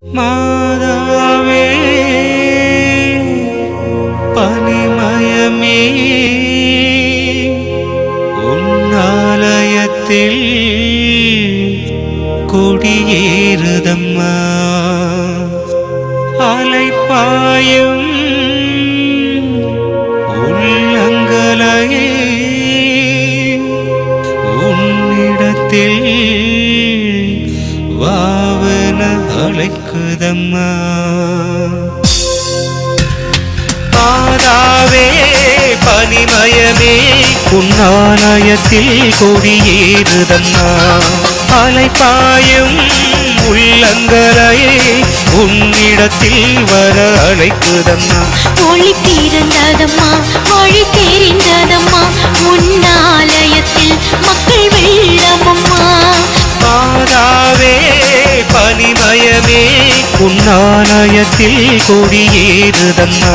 மாதாவே பனிமயமே உன்னாலயத்தில் குடியேறுதம்மா அலைப்பாயும் உள்ளங்களையே உன்னிடத்தில் வாவன அழைக்குதம்மா மாதாவே பனிமயமே உன்னாலயத்தில் கொடியேறுதம்மா அலைப்பாயும் உள்ளங்களையே உன்னிடத்தில் வர அழைக்குதம்மா ஒளி பிறந்ததம்மா வழி தெரிந்ததம்மா உன்னாலயத்தில் மக்கள் வெள்ளமம்மா மாதாவே பனிமயமே உன்னாலயத்தில் கொடியேறுதம்மா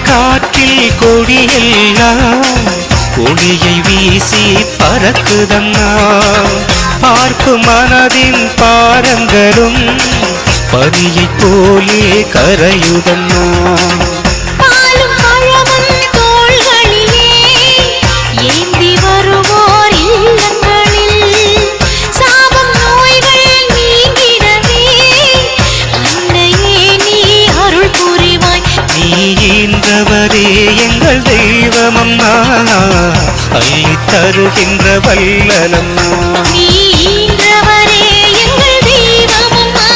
காற்றில் கொடியெல்லாம் ஒளியை வீசி பறக்குதம்மா பார்க்கும் மனதின் பாரங்களும் பனியை போலே கரையுதம்மா எங்கள் தெய்வமம்மா அள்ளி தருகின்ற வல்லலம்மா எங்கள் தெய்வமம்மா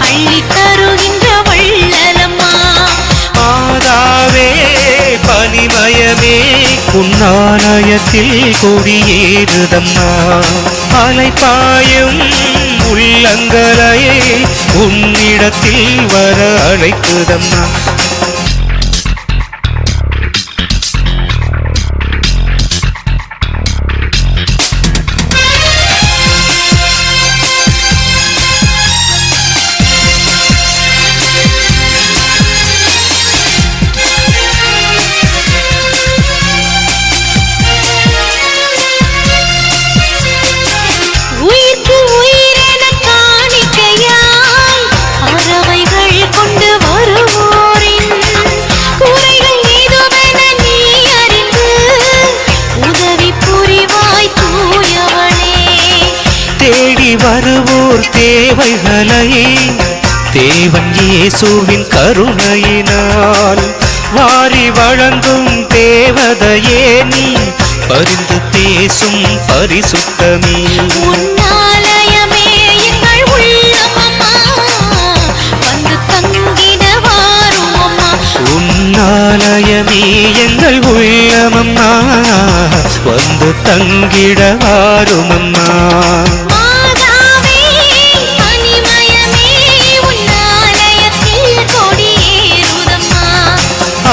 அள்ளி தருகின்ற வல்லலம்மா மாதாவே பனிமயமே உன்னாலயத்தில் கொடியேறுதம்மா அலைப்பாயும் உள்ளங்களையே உன்னிடத்தில் வர அழைக்குதம்மா வருவோர் தேவைகளை தேவன் இயேசுவின் கருணையினால் வாரி வழங்கும் தேவதையே நீ பரிந்து பேசும் பரிசுத்தமே உன்னாலயமே எங்கள் உள்ளமம்மா வந்து தங்கிட வாருமம்மா உன்னாலயமே எங்கள் உள்ளமம்மா வந்து தங்கிட வாருமம்மா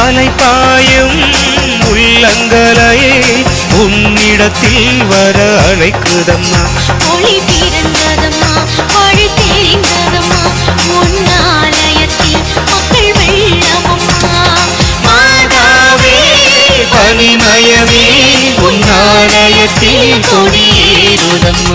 அலைப்பாயும் உள்ளங்களையே உன்னிடத்தில் வர அழைக்குதம்மா ஒளி பிறந்ததம்மா வழி தெரிந்ததம்மா உன்னாலயத்தில் மக்கள் வெள்ளமம்மா மாதாவே பனிமயமே உன்னாலயத்தில் கொடியேறுதம்மா